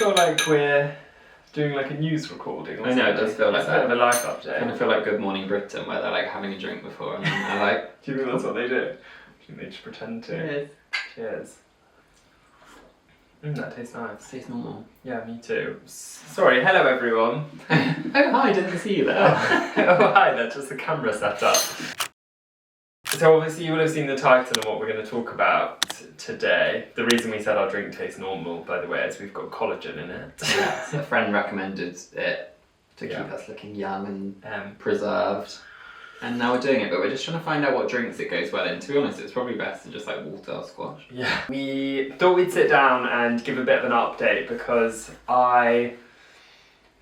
feel like we're doing like a news recording or I know, it does feel like it's that. a bit of a life update. I kind of feel like Good Morning Britain, where they're like having a drink before and then they're like... Do you think that's what they do? I think they just pretend to. Cheers. Cheers. That tastes nice. Tastes normal. Yeah, me too. Sorry, hello everyone. Oh hi, didn't see you there. Oh hi, that's just the camera setup. So obviously you will have seen the title and what we're going to talk about today. The reason we said our drink tastes normal, by the way, is we've got collagen in it. Yes, a friend recommended it to keep us looking young and preserved. And now we're doing it, but we're just trying to find out what drinks it goes well in. To be honest, it's probably best to just like water or squash. Yeah. We thought we'd sit down and give a bit of an update because I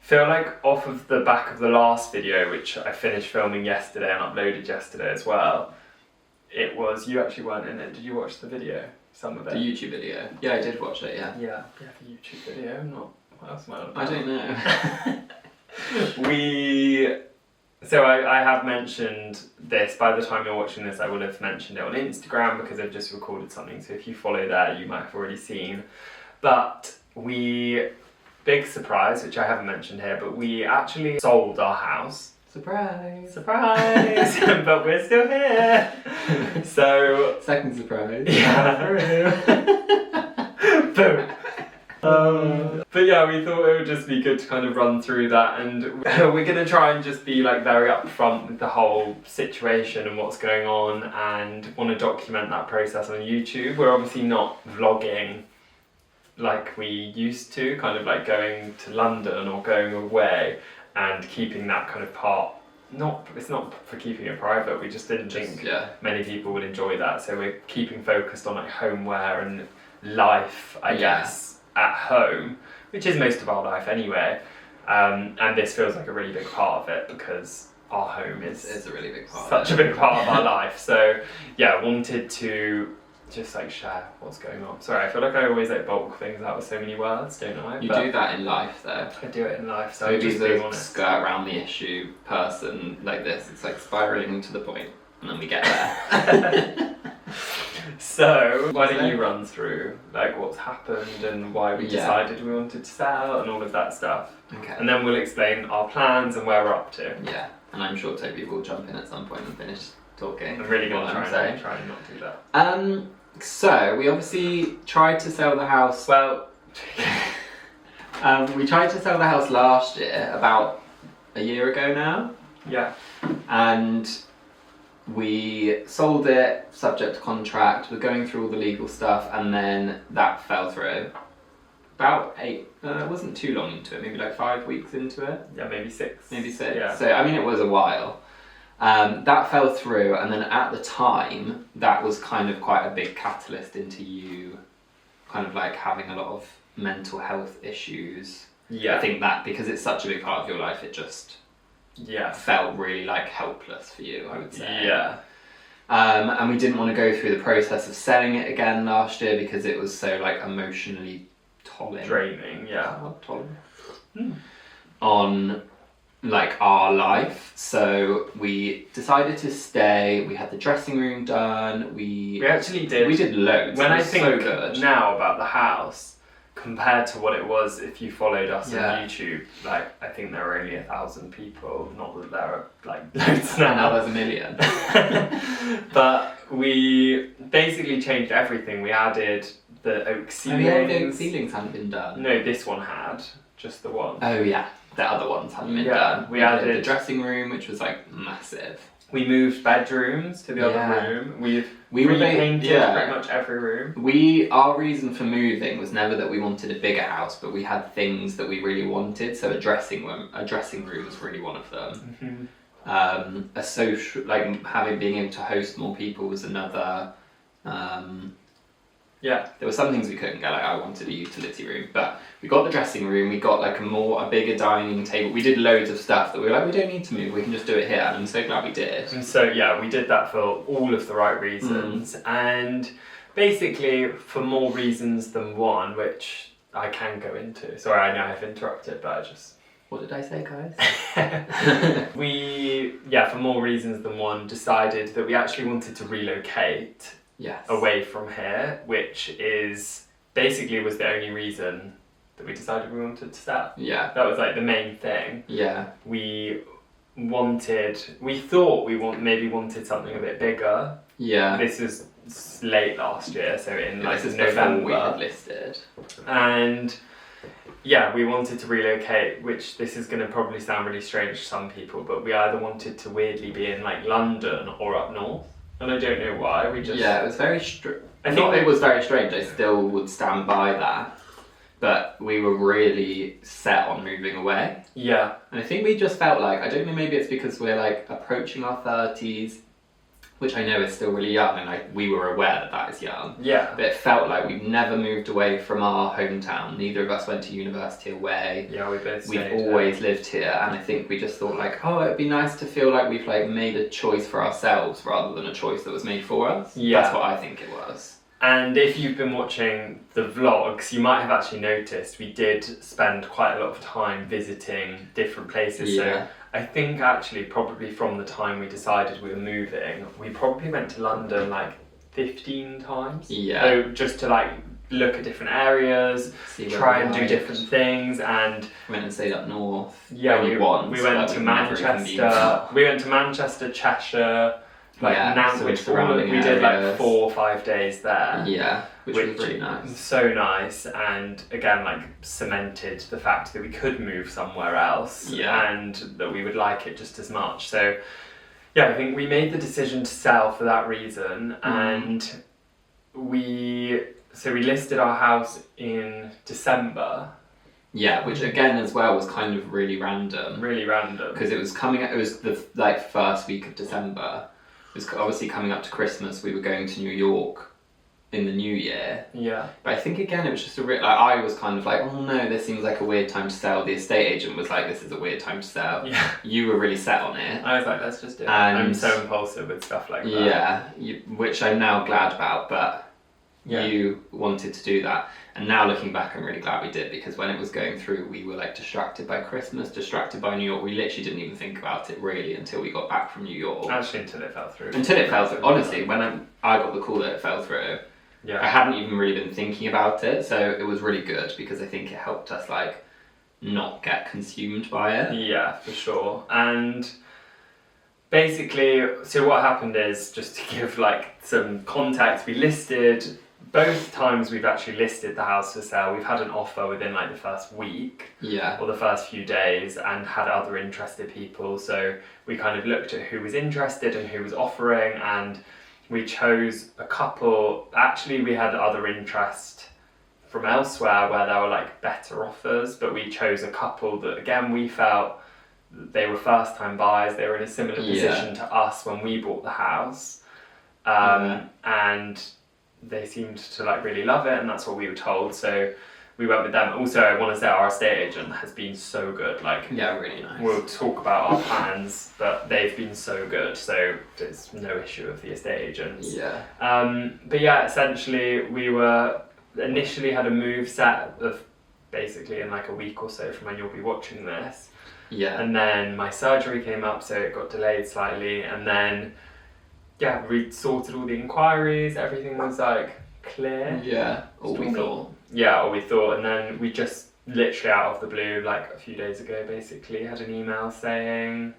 feel like off of the back of the last video, which I finished filming yesterday and uploaded yesterday as well, it was, you actually weren't in it. Did you watch the video? Some of it? The YouTube video? Yeah, I did watch it, yeah. Yeah, the YouTube video, not, what else am I on about? I don't know. So I have mentioned this, by the time you're watching this I will have mentioned it on Instagram because I've just recorded something, so if you follow there you might have already seen. But big surprise, which I haven't mentioned here, but we actually sold our house. Surprise! Surprise! But we're still here! So... Second surprise. Yeah. Boom. But yeah, we thought it would just be good to kind of run through that, and we're going to try and just be like very upfront with the whole situation and what's going on, and want to document that process on YouTube. We're obviously not vlogging like we used to, kind of like going to London or going away and keeping that kind of part. It's not for keeping it private, we just didn't think many people would enjoy that, so we're keeping focused on like homeware and life, I guess, at home, which is most of our life anyway, and this feels like a really big part of it because our home is a really big part, such a big part of our life. So yeah, wanted to just like share what's going on. Sorry, I feel like I always like bulk things out with so many words, don't I? You do that in life though. I do it in life, so Toby's just being honest. skirt around the issue person like this. It's like spiralling to the point, and then we get there. So why don't you run through like what's happened and why we decided we wanted to sell and all of that stuff. Okay. And then we'll explain our plans and where we're up to. Yeah, and I'm sure Toby will jump in at some point and finish talking. I'm really going to try and not do that. So we obviously tried to sell the house. Well, we tried to sell the house last year, about a year ago now. Yeah. And we sold it subject to contract. We're going through all the legal stuff, and then that fell through. About it wasn't too long into it, maybe like 5 weeks into it. Yeah, maybe 6. Maybe 6. Yeah. So I mean, it was a while. That fell through, and then at the time, that was kind of quite a big catalyst into you kind of like having a lot of mental health issues. Yeah. I think that because it's such a big part of your life, it just felt really like helpless for you, I would say. Yeah. And we didn't want to go through the process of selling it again last year because it was so like emotionally draining, on like our life. So we decided to stay. We had the dressing room done. We actually did. We did loads. When I think now about the house compared to what it was if you followed us on YouTube, like I think there were only 1,000 people. Not that there are like loads now. Now there's 1 million. But we basically changed everything. We added the oak ceilings. The oak ceilings hadn't been done. No, this one had. Just the one. Oh yeah, the other ones hadn't been done. We added the dressing room, which was like massive. We moved bedrooms to the other room. We repainted pretty much every room. Our reason for moving was never that we wanted a bigger house, but we had things that we really wanted. So a dressing room was really one of them. Mm-hmm. A social, like being able to host more people was another. There were some things we couldn't get, like I wanted a utility room, but we got the dressing room, we got like a bigger dining table. We did loads of stuff that we were like, we don't need to move, we can just do it here, and I'm so glad we did. And so we did that for all of the right reasons, and basically for more reasons than one, which I can go into. Sorry, I know I've interrupted, but I just... What did I say, guys? We, for more reasons than one, decided that we actually wanted to relocate away from here, which is basically was the only reason that we decided we wanted to sell. Yeah. That was like the main thing. Yeah. We thought we maybe wanted something a bit bigger. Yeah. This was late last year, so in like this is November. before we had listed. And yeah, we wanted to relocate, which this is going to probably sound really strange to some people, but we either wanted to weirdly be in like London or up north. And I don't know why, we just... Yeah, it was very strange. I think it was very strange, I still would stand by that. But we were really set on moving away. Yeah. And I think we just felt like, I don't know, maybe it's because we're like approaching our 30s, which I know is still really young, and like we were aware that that is young. Yeah. But it felt like we've never moved away from our hometown. Neither of us went to university away. Yeah, we've always lived here, and I think we just thought like, oh, it'd be nice to feel like we've like made a choice for ourselves rather than a choice that was made for us. Yeah. That's what I think it was. And if you've been watching the vlogs, you might have actually noticed we did spend quite a lot of time visiting different places. Yeah. So I think actually probably from the time we decided we were moving, we probably went to London like 15 times. Yeah. So just to like look at different areas, try and do different things, and went and stayed up north. yeah, only once, we went to Manchester. We went to Manchester, Cheshire, like Nantwich. We did like 4 or 5 days there. Yeah, which was really nice. So nice, and again like cemented the fact that we could move somewhere else. Yeah. And that we would like it just as much. So yeah, I think we made the decision to sell for that reason, and we listed our house in December. Yeah, which again as well was kind of really random. Really random. Because it was the like first week of December. It was obviously coming up to Christmas. We were going to New York in the new year. Yeah. But I think again it was just I was kind of like, oh no, this seems like a weird time to sell. The estate agent was like, this is a weird time to sell. Yeah. You were really set on it. I was like, let's just do it. And I'm so impulsive with stuff like that. Yeah, which I'm now glad about, but Yeah. you wanted to do that. And now looking back, I'm really glad we did, because when it was going through, we were like distracted by Christmas, distracted by New York. We literally didn't even think about it really until we got back from New York. Actually, until it fell through. Until it fell through. Honestly, when I got the call that it fell through, Yeah. I hadn't even really been thinking about it, so it was really good because I think it helped us like not get consumed by it. Yeah, for sure. And basically, so what happened is, just to give like some context, we listed, both times we've actually listed the house for sale, we've had an offer within like the first week. Yeah. Or the first few days, and had other interested people. So we kind of looked at who was interested and who was offering, and we chose a couple. Actually, we had other interest from elsewhere where there were like better offers, but we chose a couple that again we felt they were first time buyers. They were in a similar position to us when we bought the house, and they seemed to like really love it, and that's what we were told. So we went with them. Also, I want to say our estate agent has been so good. Like, yeah, really nice. We'll talk about our plans, but they've been so good. So there's no issue with the estate agents. Yeah. But yeah, essentially we were initially had a move set of basically in like a week or so from when you'll be watching this. Yeah. And then my surgery came up, so it got delayed slightly, and then yeah, we sorted all the inquiries, everything was like clear. Yeah, all we thought. Yeah, all we thought, and then we just literally out of the blue, like a few days ago basically, had an email saying...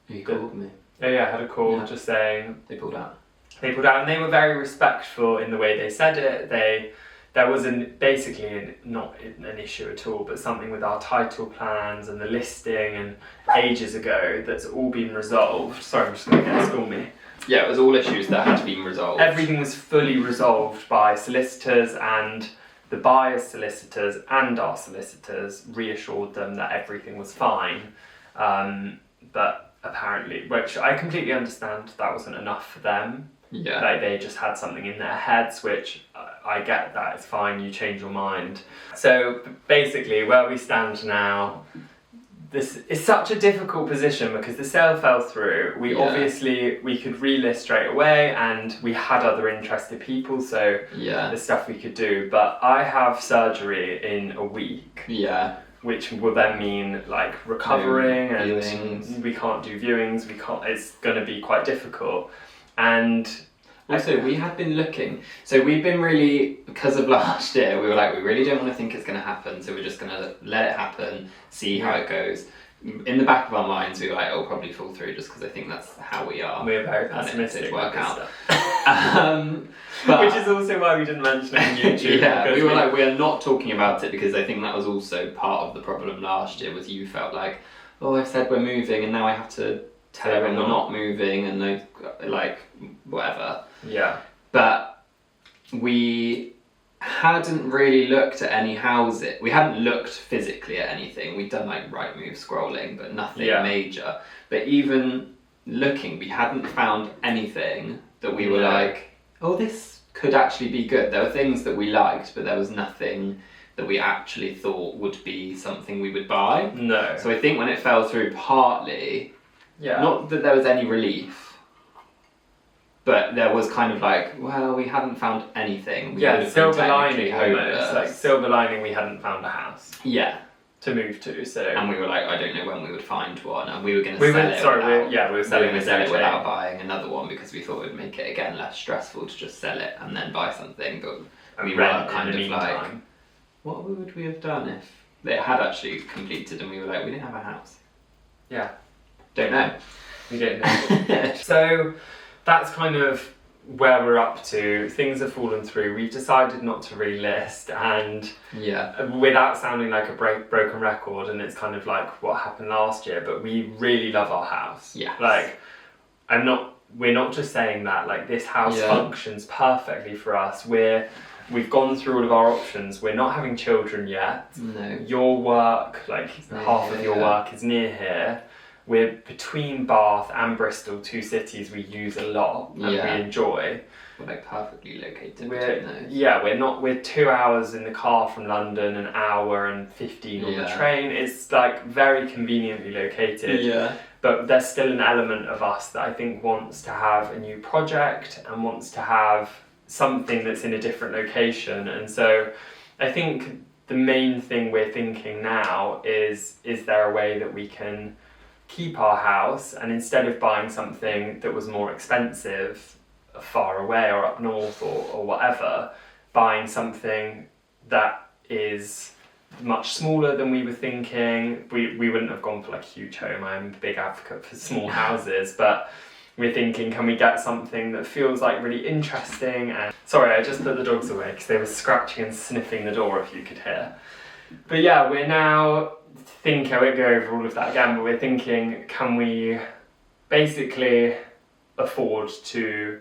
You called me. Oh yeah, I had a call just saying... They pulled out. They pulled out, and they were very respectful in the way they said it. There was basically not an issue at all, but something with our title plans and the listing and ages ago that's all been resolved. Sorry, I'm just going to get school me. Yeah, it was all issues that had to be resolved. Everything was fully resolved by solicitors, and the buyer's solicitors and our solicitors reassured them that everything was fine. But apparently, which I completely understand, that wasn't enough for them. Yeah. Like they just had something in their heads, which I get that, it's fine, you change your mind. So basically, where we stand now, this is such a difficult position because the sale fell through. We could relist straight away, and we had other interested people, so there's stuff we could do. But I have surgery in a week. Yeah. Which will then mean like recovering, and viewings. we can't do viewings. It's going to be quite difficult. And Also, we had been looking, so we've been really, because of last year, we were like, we really don't want to think it's going to happen, so we're just going to let it happen, see how it goes. In the back of our minds, we were like, it'll probably fall through just because I think that's how we are. We're very And pessimistic. it did work out. But which is also why we didn't mention it on YouTube. Yeah, we were like, we're not talking about it because I think that was also part of the problem last year, was you felt like, oh, I've said we're moving and now I have to tell everyone we're not moving, and they like whatever. Yeah. But we hadn't really looked at any houses. We hadn't looked physically at anything. We'd done like Rightmove scrolling, but nothing major. But even looking, we hadn't found anything that we were like, oh, this could actually be good. There were things that we liked, but there was nothing that we actually thought would be something we would buy. No. So I think when it fell through, partly, not that there was any relief, but there was kind of like, well, we hadn't found anything. Silver lining almost. Like silver lining, we hadn't found a house. Yeah. To move to, so. And we were like, I don't know when we would find one, and we were going to sell it. We were selling it without buying another one because we thought it would make it again less stressful to just sell it and then buy something. But we were kind of like, what would we have done if it had actually completed and we were like, we didn't have a house? Yeah. Don't know. We don't know. So that's kind of where we're up to. Things have fallen through. We've decided not to relist, and without sounding like a broken record, and it's kind of like what happened last year, but we really love our house. Yeah. Like, we're not just saying that, like, this house functions perfectly for us. We've gone through all of our options. We're not having children yet. No. Your work, like half of your work is near here. We're between Bath and Bristol, two cities we use a lot and we enjoy. We're like perfectly located between those. Yeah, we're 2 hours in the car from London, an hour and 15 on the train. It's like very conveniently located. Yeah. But there's still an element of us that I think wants to have a new project and wants to have something that's in a different location. And so I think the main thing we're thinking now is there a way that we can keep our house, and instead of buying something that was more expensive far away or up north or whatever, buying something that is much smaller than we were thinking. We wouldn't have gone for like a huge home. I'm a big advocate for small houses, but we're thinking, can we get something that feels like really interesting? And sorry, I just put the dogs away because they were scratching and sniffing the door, if you could hear. But yeah, we're now thinking, I won't go over all of that again, but we're thinking, can we basically afford to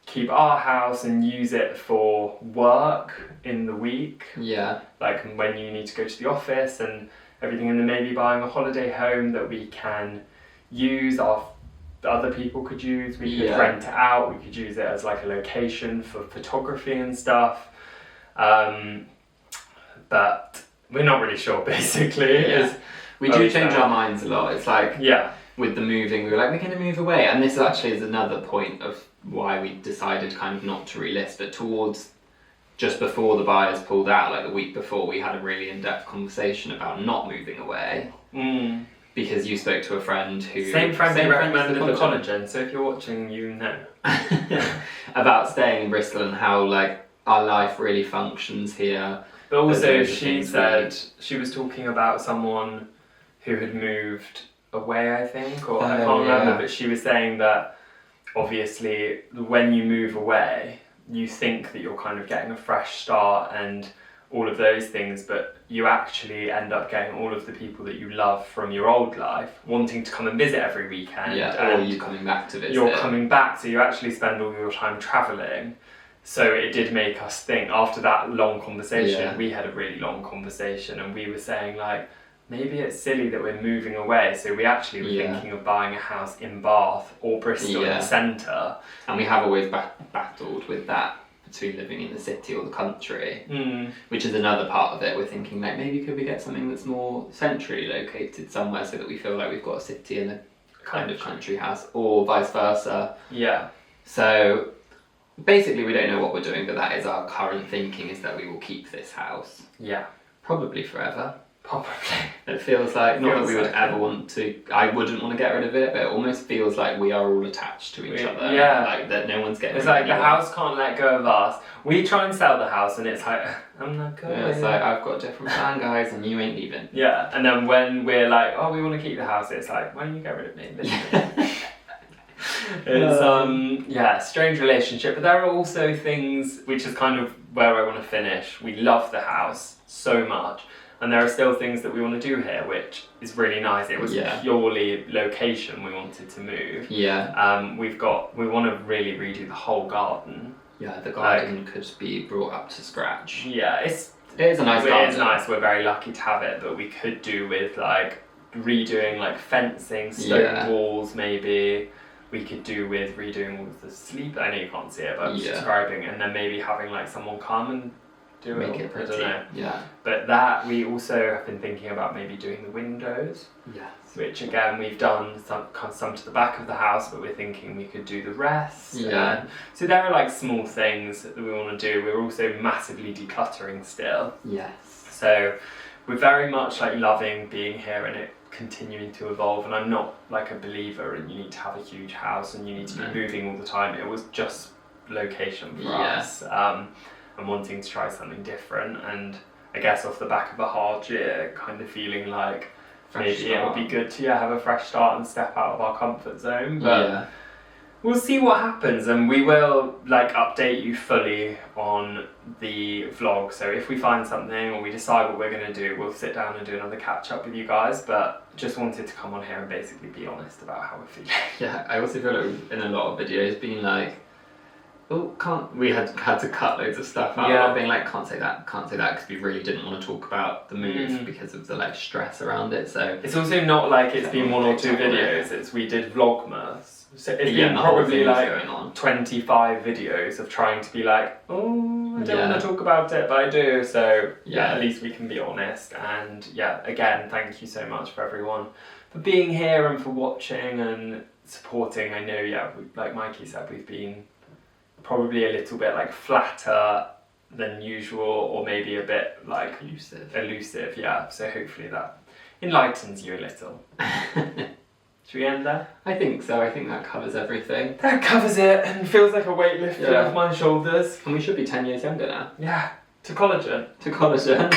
keep our house and use it for work in the week? Yeah. Like when you need to go to the office and everything, and then maybe buying a holiday home that we can use, other people could use. We could rent it out, we could use it as like a location for photography and stuff. But we're not really sure, basically. We do change our minds a lot. It's like, with the moving, we were like, we're going to move away. And this actually is another point of why we decided kind of not to relist. But towards just before the buyers pulled out, like the week before, we had a really in-depth conversation about not moving away. Because you spoke to a friend who... Same friend who recommended the collagen, so if you're watching, you know. About staying in Bristol and how like our life really functions here. But also she said, she was talking about someone who had moved away, I think, or I can't remember, but she was saying that obviously when you move away, you think that you're kind of getting a fresh start and all of those things, but you actually end up getting all of the people that you love from your old life wanting to come and visit every weekend. Or you coming back to visit. You're coming back, so you actually spend all your time travelling. So it did make us think, after that long conversation, we had a really long conversation, and we were saying like, maybe it's silly that we're moving away, so we actually were thinking of buying a house in Bath or Bristol in the centre. And we have always battled with that, between living in the city or the country, which is another part of it. We're thinking like, maybe could we get something that's more centrally located somewhere so that we feel like we've got a city and a kind of country house, or vice versa. Yeah. So basically we don't know what we're doing, but that is our current thinking, is that we will keep this house. Yeah. Probably forever. Probably. It feels like, not that we would like ever want to, I wouldn't want to get rid of it, but it almost feels like we are all attached to each other. Yeah. Like that no one's getting It's rid of like the anyone. house can't let go of us. We try and sell the house and it's like, I'm not going. Yeah, it's like, I've got a different plan, guys, and you ain't leaving. Yeah, and then when we're like, oh, we want to keep the house, it's like, why don't you get rid of me? It's yeah, strange relationship, but there are also things which is kind of where I want to finish. We love the house so much, and there are still things that we want to do here, which is really nice. It was purely location we wanted to move. Yeah. We want to really redo the whole garden. Yeah, the garden could be brought up to scratch. Yeah, it is a nice garden. It is nice. We're very lucky to have it, but we could do with like redoing like fencing, stone walls maybe. We could do with redoing all of the sleep. I know you can't see it, but I'm just describing, and then maybe having like someone come and do it. Make it pretty. I don't know. Yeah. But that we also have been thinking about maybe doing the windows. Yes. Which again we've done some to the back of the house, but we're thinking we could do the rest. Yeah. So there are like small things that we want to do. We're also massively decluttering still. Yes. So we're very much like loving being here and it continuing to evolve, and I'm not like a believer in you need to have a huge house and you need to be moving all the time. It was just location for us, and wanting to try something different, and I guess off the back of a hard year kind of feeling like maybe it would be good to have a fresh start and step out of our comfort zone, but we'll see what happens, and we will like update you fully on the vlog. So if we find something or we decide what we're going to do, we'll sit down and do another catch up with you guys, but just wanted to come on here and basically be honest about how we're feeling. Yeah, I also feel like in a lot of videos being like, oh, we had to cut loads of stuff out, being like, can't say that, because we really didn't want to talk about the move because of the like stress around it. So it's also not like it's been one or two videos, it's we did Vlogmas. So it's been probably like 25 videos of trying to be like, oh, I don't want to talk about it, but I do. So at least we can be honest. And again, thank you so much for everyone for being here and for watching and supporting. I know, like Mikey said, we've been probably a little bit like flatter than usual, or maybe a bit like elusive. So hopefully that enlightens you a little. Should we end there? I think so. I think that covers everything. That covers it, and feels like a weight lifted off my shoulders. And we should be 10 years younger now. Yeah, to collagen. To collagen.